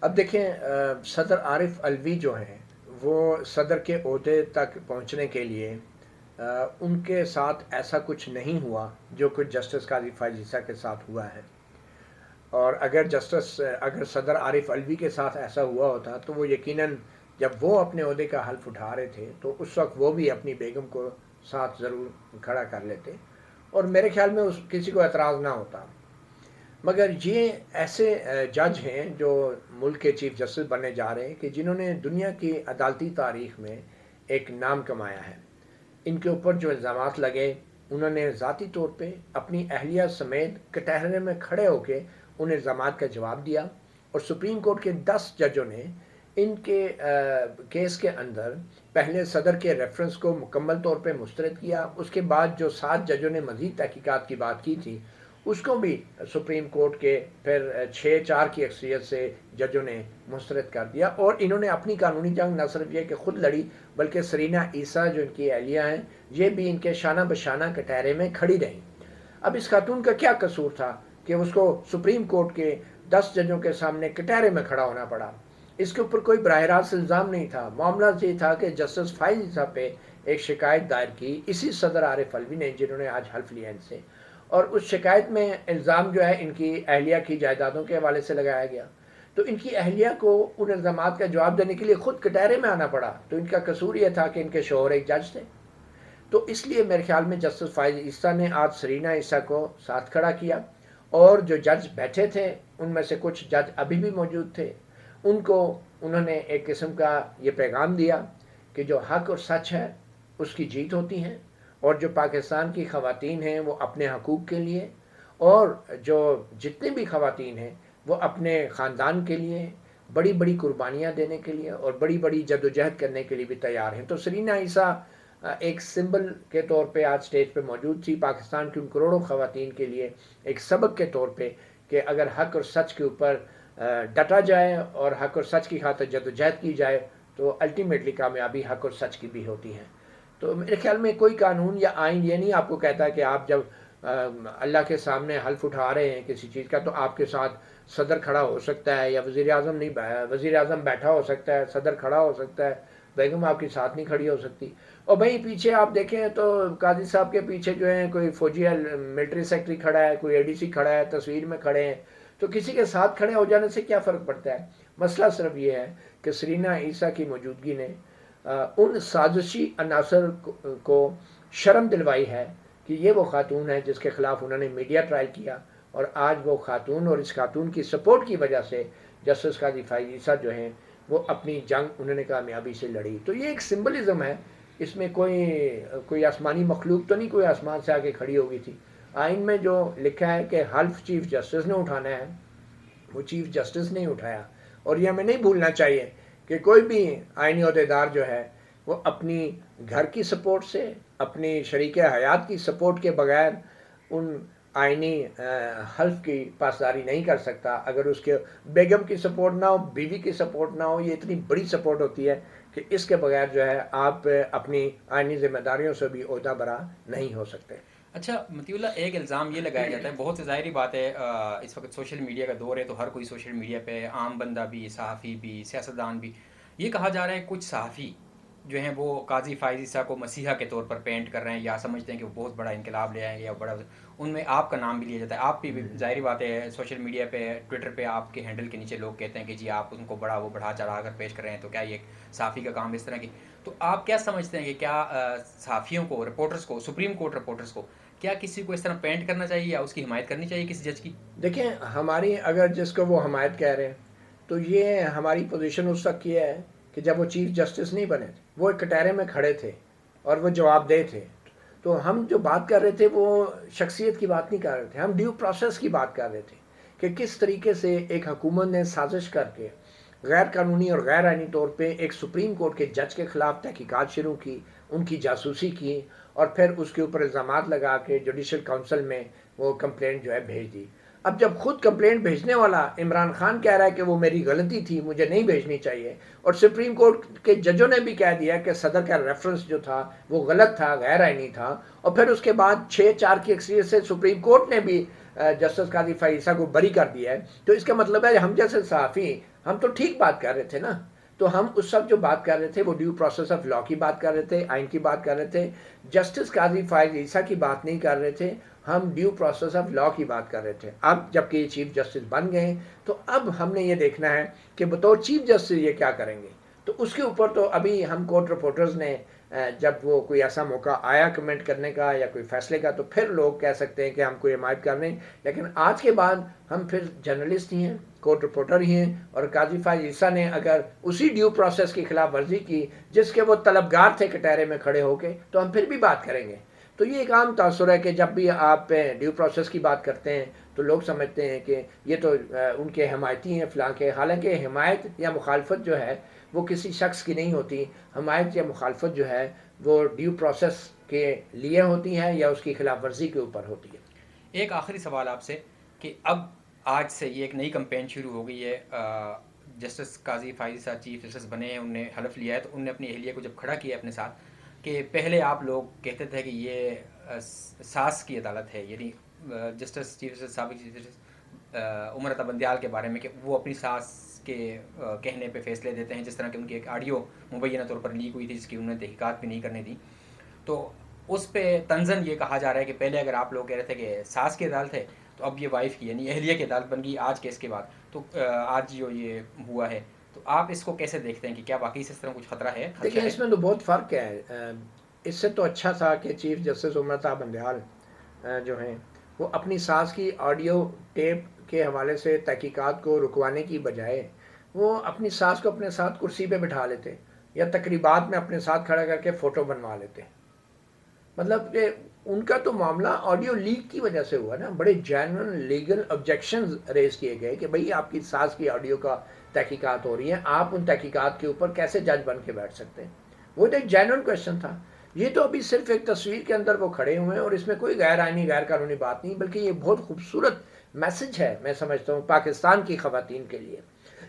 اب دیکھیں صدر عارف الوی جو ہیں وہ صدر کے عہدے تک پہنچنے کے لیے ان کے ساتھ ایسا کچھ نہیں ہوا جو کچھ جسٹس قاضی فائز عیسیٰ کے ساتھ ہوا ہے. اور اگر صدر عارف الوی کے ساتھ ایسا ہوا ہوتا تو وہ یقیناً جب وہ اپنے عہدے کا حلف اٹھا رہے تھے تو اس وقت وہ بھی اپنی بیگم کو ساتھ ضرور کھڑا کر لیتے اور میرے خیال میں کسی کو اعتراض نہ ہوتا. مگر یہ ایسے جج ہیں جو ملک کے چیف جسٹس بننے جا رہے ہیں کہ جنہوں نے دنیا کی عدالتی تاریخ میں ایک نام کمایا ہے. ان کے اوپر جو الزامات لگے انہوں نے ذاتی طور پہ اپنی اہلیہ سمیت کٹہرے میں کھڑے ہو کے ان الزامات کا جواب دیا اور سپریم کورٹ کے 10 ججوں نے ان کے کیس کے اندر پہلے صدر کے ریفرنس کو مکمل طور پہ مسترد کیا. اس کے بعد جو 7 ججوں نے مزید تحقیقات کی بات کی تھی اس کو بھی سپریم کورٹ کے پھر 6-4 کی اکثریت سے ججوں نے مسترد کر دیا. اور انہوں نے اپنی قانونی جنگ نہ صرف یہ کہ خود لڑی بلکہ سرینا عیسیٰ جو ان کی اہلیہ ہیں یہ بھی ان کے شانہ بشانہ کٹہرے میں کھڑی رہیں. اب اس خاتون کا کیا قصور تھا کہ اس کو سپریم کورٹ کے 10 ججوں کے سامنے کٹہرے میں کھڑا ہونا پڑا؟ اس کے اوپر کوئی براہ راست الزام نہیں تھا. معاملہ یہ تھا کہ جسٹس فائز عیسیٰ پہ ایک شکایت دائر کی اسی صدر عارف الوی نے جنہوں نے آج حلف لیا ان سے، اور اس شکایت میں الزام جو ہے ان کی اہلیہ کی جائیدادوں کے حوالے سے لگایا گیا. تو ان کی اہلیہ کو ان الزامات کا جواب دینے کے لیے خود کٹہرے میں آنا پڑا. تو ان کا قصور یہ تھا کہ ان کے شوہر ایک جج تھے. تو اس لیے میرے خیال میں جسٹس فائز عیسیٰ نے آج سرینا عیسیٰ کو ساتھ کھڑا کیا اور جو جج بیٹھے تھے ان میں سے کچھ جج ابھی بھی موجود تھے ان کو انہوں نے ایک قسم کا یہ پیغام دیا کہ جو حق اور سچ ہے اس کی جیت ہوتی ہے، اور جو پاکستان کی خواتین ہیں وہ اپنے حقوق کے لیے اور جو جتنے بھی خواتین ہیں وہ اپنے خاندان کے لیے بڑی بڑی قربانیاں دینے کے لیے اور بڑی بڑی جدوجہد کرنے کے لیے بھی تیار ہیں. تو سرینا عیسیٰ ایک سمبل کے طور پہ آج سٹیج پہ موجود تھی پاکستان کی ان کروڑوں خواتین کے لیے، ایک سبق کے طور پہ کہ اگر حق اور سچ کے اوپر ڈٹا جائے اور حق اور سچ کی خاطر جدوجہد کی جائے تو الٹیمیٹلی کامیابی حق اور سچ کی بھی ہوتی ہے. تو میرے خیال میں کوئی قانون یا آئین یہ نہیں آپ کو کہتا کہ آپ جب اللہ کے سامنے حلف اٹھا رہے ہیں کسی چیز کا تو آپ کے ساتھ صدر کھڑا ہو سکتا ہے یا وزیر اعظم نہیں، وزیر اعظم بیٹھا ہو سکتا ہے، صدر کھڑا ہو سکتا ہے، بیگم آپ کے ساتھ نہیں کھڑی ہو سکتی. اور بھائی پیچھے آپ دیکھیں تو قاضی صاحب کے پیچھے جو ہے کوئی فوجی ملٹری سیکٹری کھڑا ہے، کوئی اے ڈی سی کھڑا ہے، تصویر میں کھڑے ہیں. تو کسی کے ساتھ کھڑے ہو جانے سے کیا فرق پڑتا ہے؟ مسئلہ صرف یہ ہے کہ سرینا عیسیٰ کی موجودگی نے ان سازشی عناصر کو شرم دلوائی ہے کہ یہ وہ خاتون ہے جس کے خلاف انہوں نے میڈیا ٹرائل کیا، اور آج وہ خاتون اور اس خاتون کی سپورٹ کی وجہ سے جسٹس قاضی فائز عیسیٰ جو ہیں وہ اپنی جنگ انہوں نے کامیابی سے لڑی. تو یہ ایک سمبلزم ہے، اس میں کوئی آسمانی مخلوق تو نہیں کوئی آسمان سے آ کے کھڑی ہوگی تھی. آئین میں جو لکھا ہے کہ حلف چیف جسٹس نے اٹھانا ہے وہ چیف جسٹس نے اٹھایا. اور یہ ہمیں نہیں بھولنا چاہیے کہ کوئی بھی آئینی عہدیدار جو ہے وہ اپنی گھر کی سپورٹ سے، اپنی شریک حیات کی سپورٹ کے بغیر ان آئینی حلف کی پاسداری نہیں کر سکتا. اگر اس کے بیگم کی سپورٹ نہ ہو، بیوی کی سپورٹ نہ ہو، یہ اتنی بڑی سپورٹ ہوتی ہے کہ اس کے بغیر جو ہے آپ اپنی آئینی ذمہ داریوں سے بھی عہدہ برا نہیں ہو سکتے. اچھا مطیع اللہ، ایک الزام یہ لگایا جاتا ہے، بہت سے ظاہری بات ہے اس وقت سوشل میڈیا کا دور ہے تو ہر کوئی سوشل میڈیا پہ، عام بندہ بھی، صحافی بھی، سیاستدان بھی، یہ کہا جا رہا ہے کچھ صحافی جو ہیں وہ قاضی فائز عیسیٰ کو مسیحا کے طور پر پینٹ کر رہے ہیں یا سمجھتے ہیں کہ وہ بہت بڑا انقلاب لے آئیں گے یا بڑا، ان میں آپ کا نام بھی لیا جاتا ہے. آپ بھی ظاہری بات ہے سوشل میڈیا پہ، ٹویٹر پہ آپ کے ہینڈل کے نیچے لوگ کہتے ہیں کہ جی آپ ان کو بڑا وہ بڑھا چڑھا کر پیش کر رہے ہیں، تو کیا یہ صحافی کا کام اس طرح کی؟ تو آپ کیا سمجھتے ہیں کہ کیا صحافیوں کو، رپورٹرز کو، سپریم کورٹ رپورٹرز کو کیا کسی کو اس طرح پینٹ کرنا چاہیے یا اس کی حمایت کرنی چاہیے کسی جج کی؟ دیکھیں ہماری اگر جس کو وہ حمایت کہہ رہے ہیں تو یہ ہماری پوزیشن اس وقت یہ ہے کہ جب وہ چیف جسٹس نہیں بنے تھے وہ ایک کٹہرے میں کھڑے تھے اور وہ جواب دہ تھے. تو ہم جو بات کر رہے تھے وہ شخصیت کی بات نہیں کر رہے تھے، ہم ڈیو پروسیس کی بات کر رہے تھے کہ کس طریقے سے ایک حکومت نے سازش کر کے غیر قانونی اور غیر آئینی طور پہ ایک سپریم کورٹ کے جج کے خلاف تحقیقات شروع کی، ان کی جاسوسی کی اور پھر اس کے اوپر الزامات لگا کے جوڈیشل کونسل میں وہ کمپلینٹ جو ہے بھیج دی. اب جب خود کمپلینٹ بھیجنے والا عمران خان کہہ رہا ہے کہ وہ میری غلطی تھی، مجھے نہیں بھیجنی چاہیے، اور سپریم کورٹ کے ججوں نے بھی کہہ دیا کہ صدر کا ریفرنس جو تھا وہ غلط تھا، غیر آئینی تھا، اور پھر اس کے بعد 6-4 کی اکثریت سے سپریم کورٹ نے بھی جسٹس قاضی فائز عیسیٰ کو بری کر دیا ہے، تو اس کا مطلب ہے ہم جیسے صحافی ہم تو ٹھیک بات کر رہے تھے نا. تو ہم اس وقت جو بات کر رہے تھے وہ ڈیو پروسیس آف لا کی بات کر رہے تھے, آئین کی بات کر رہے تھے. جسٹس قاضی فائز عیسیٰ کی بات نہیں کر رہے تھے, ہم ڈیو پروسیس آف لا کی بات کر رہے تھے. اب جب کہ یہ چیف جسٹس بن گئے ہیں تو اب ہم نے یہ دیکھنا ہے کہ بطور چیف جسٹس یہ کیا کریں گے. تو اس کے اوپر تو ابھی ہم کورٹ رپورٹرز نے جب وہ کوئی ایسا موقع آیا کمنٹ کرنے کا یا کوئی فیصلے کا تو پھر لوگ کہہ سکتے ہیں کہ ہم کوئی حمایت کر رہے ہیں. لیکن آج کے بعد ہم پھر جرنلسٹ ہی ہیں, کورٹ رپورٹر ہی ہیں, اور قاضی فائز عیسیٰ نے اگر اسی ڈیو پروسیس کی خلاف ورزی کی جس کے وہ طلبگار تھے کٹہرے میں کھڑے ہو کے, تو ہم پھر بھی بات کریں گے. تو یہ ایک عام تاثر ہے کہ جب بھی آپ ڈیو پروسیس کی بات کرتے ہیں تو لوگ سمجھتے ہیں کہ یہ تو ان کے حمایتی ہیں فلاں کے. حالانکہ حمایت یا مخالفت جو ہے وہ کسی شخص کی نہیں ہوتی. حمایت یا مخالفت جو ہے وہ ڈیو پروسیس کے لیے ہوتی ہے یا اس کی خلاف ورزی کے اوپر ہوتی ہے. ایک آخری سوال آپ سے کہ اب آج سے یہ ایک نئی کمپین شروع ہو گئی ہے. جسٹس قاضی فائز صاحب چیف جسٹس بنے ہیں, انہوں نے حلف لیا ہے, تو انہوں نے اپنی اہلیہ کو جب کھڑا کیا اپنے ساتھ کہ پہلے آپ لوگ کہتے تھے کہ یہ ساس کی عدالت ہے, یعنی جسٹس چیف جسٹس سابق چیف جسٹس عمر عطا بندیال کے بارے میں کہ وہ اپنی ساس کے کہنے پہ فیصلے دیتے ہیں, جس طرح کہ ان کی ایک آڈیو مبینہ طور پر لیک ہوئی تھی جس کی انہوں نے تحقیقات بھی نہیں کرنے دی. تو اس پہ طنزاً یہ کہا جا رہا ہے کہ پہلے اگر آپ لوگ کہہ رہے تھے کہ ساس کی عدالت ہے تو اب یہ وائف کی یعنی اہلیہ کی عدالت بن گئی آج کیس کے بعد. تو آج جو یہ ہوا ہے تو آپ اس کو کیسے دیکھتے ہیں کہ کیا واقعی سے اس طرح کچھ خطرہ ہے؟ دیکھیں اس میں تو بہت فرق ہے. اس سے تو اچھا تھا کہ چیف جسٹس عمر عطا بندیال جو ہیں وہ اپنی ساس کی آڈیو ٹیپ کے حوالے سے تحقیقات کو رکوانے کی بجائے وہ اپنی ساس کو اپنے ساتھ کرسی پہ بٹھا لیتے یا تقریبات میں اپنے ساتھ کھڑا کر کے فوٹو بنوا لیتے. مطلب کہ ان کا تو معاملہ آڈیو لیک کی وجہ سے ہوا نا. بڑے جینوئن لیگل آبجیکشنز ریز کیے گئے کہ بھئی آپ کی ساس کی آڈیو کا تحقیقات ہو رہی ہیں, آپ ان تحقیقات کے اوپر کیسے جج بن کے بیٹھ سکتے ہیں. وہ تو ایک جینوئن کویشچن تھا. یہ تو ابھی صرف ایک تصویر کے اندر وہ کھڑے ہوئے ہیں اور اس میں کوئی غیر آئینی غیر قانونی بات نہیں, بلکہ یہ بہت خوبصورت میسج ہے میں سمجھتا ہوں پاکستان کی خواتین کے لیے.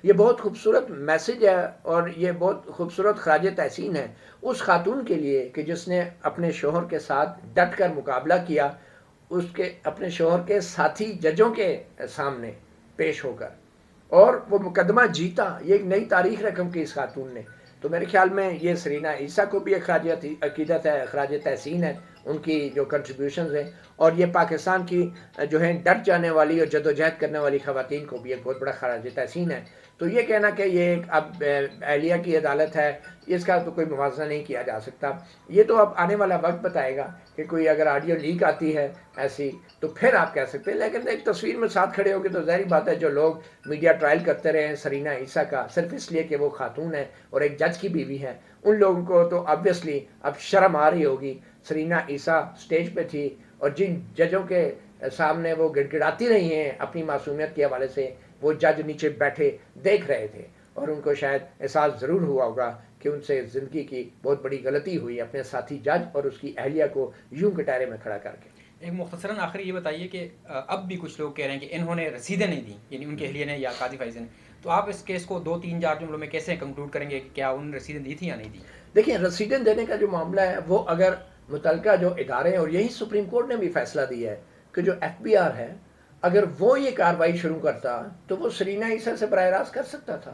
یہ بہت خوبصورت میسج ہے اور یہ بہت خوبصورت خراج تحسین ہے اس خاتون کے لیے کہ جس نے اپنے شوہر کے ساتھ ڈٹ کر مقابلہ کیا, اس کے اپنے شوہر کے ساتھی ججوں کے سامنے پیش ہو کر, اور وہ مقدمہ جیتا. یہ ایک نئی تاریخ رقم کی اس خاتون نے. تو میرے خیال میں یہ سرینا عیسیٰ کو بھی ایک خراج عقیدت ہے, خراج تحسین ہے ان کی جو کنٹریبیوشنز ہیں, اور یہ پاکستان کی جو ہے ڈٹ جانے والی اور جدوجہد کرنے والی خواتین کو بھی ایک بہت بڑا خراج تحسین ہے. تو یہ کہنا کہ یہ ایک اب اہلیہ کی عدالت ہے اس کا تو کوئی موازنہ نہیں کیا جا سکتا. یہ تو اب آنے والا وقت بتائے گا کہ کوئی اگر آڈیو لیک آتی ہے ایسی تو پھر آپ کہہ سکتے ہیں. لیکن ایک تصویر میں ساتھ کھڑے ہو کے تو ظاہری بات ہے جو لوگ میڈیا ٹرائل کرتے رہے ہیں سرینا عیسیٰ کا صرف اس لیے کہ وہ خاتون ہے اور ایک جج کی بیوی ہے, ان لوگوں کو تو آبویسلی اب شرم آ رہی ہوگی. سرینا عیسیٰ سٹیج پہ تھی اور جن ججوں کے سامنے وہ گڑ گڑاتی رہی ہیں اپنی معصومیت کے حوالے سے, وہ جج نیچے بیٹھے دیکھ رہے تھے اور ان کو شاید احساس ضرور ہوا ہوگا کہ ان سے زندگی کی بہت بڑی غلطی ہوئی اپنے ساتھی جج اور اس کی اہلیہ کو یوں کٹہرے میں کھڑا کر کے. ایک مختصراً آخری یہ بتائیے کہ اب بھی کچھ لوگ کہہ رہے ہیں کہ انہوں نے رسیدیں نہیں دیں, یعنی ان کے اہلیہ نے یا قاضی فائز نے, تو آپ اس کیس کو 2-3-4 جملوں میں کیسے کنکلوڈ کریں گے کہ کیا انہوں نے رسیدیں دی تھیں یا نہیں دی؟ دیکھیں رسیدیں دینے کا جو معاملہ ہے وہ اگر متعلقہ جو ادارے ہیں, اور یہی سپریم کورٹ نے بھی فیصلہ دیا ہے کہ جو ایف بی آر ہے اگر وہ یہ کارروائی شروع کرتا تو وہ سرینا عیسیٰ سے براہ راست کر سکتا تھا.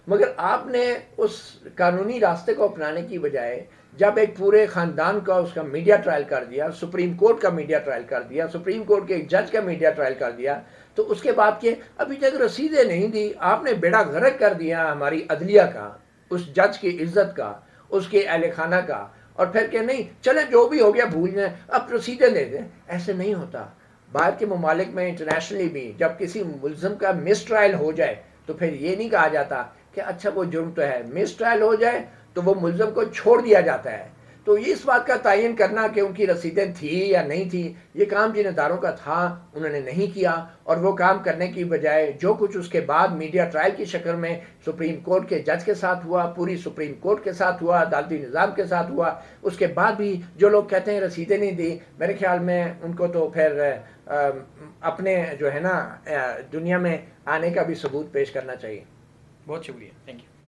مگر آپ نے اس قانونی راستے کو اپنانے کی بجائے جب ایک پورے خاندان کا اس کا میڈیا ٹرائل کر دیا, سپریم کورٹ کا میڈیا ٹرائل کر دیا, سپریم کورٹ کے ایک جج کا میڈیا ٹرائل کر دیا, تو اس کے بعد کہ ابھی تک رسیدیں نہیں دی, آپ نے بیڑا غرق کر دیا ہماری عدلیہ کا, اس جج کی عزت کا, اس کے اہل خانہ کا, اور پھر کہ نہیں چلیں جو بھی ہو گیا بھول جائیں اب رسیدیں دے دیں. ایسے نہیں ہوتا. باہر کے ممالک میں انٹرنیشنلی بھی جب کسی ملزم کا مس ٹرائل ہو جائے تو پھر یہ نہیں کہا جاتا کہ اچھا وہ جرم تو ہے, مس ٹرائل ہو جائے تو وہ ملزم کو چھوڑ دیا جاتا ہے. تو یہ اس بات کا تعین کرنا کہ ان کی رسیدیں تھیں یا نہیں تھیں, یہ کام جن اداروں کا تھا انہوں نے نہیں کیا, اور وہ کام کرنے کی بجائے جو کچھ اس کے بعد میڈیا ٹرائل کی شکل میں سپریم کورٹ کے جج کے ساتھ ہوا, پوری سپریم کورٹ کے ساتھ ہوا, عدالتی نظام کے ساتھ ہوا, اس کے بعد بھی جو لوگ کہتے ہیں رسیدیں نہیں دی, میرے خیال میں ان کو تو پھر اپنے جو ہے نا دنیا میں آنے کا بھی ثبوت پیش کرنا چاہیے. بہت شکریہ, تھینک یو.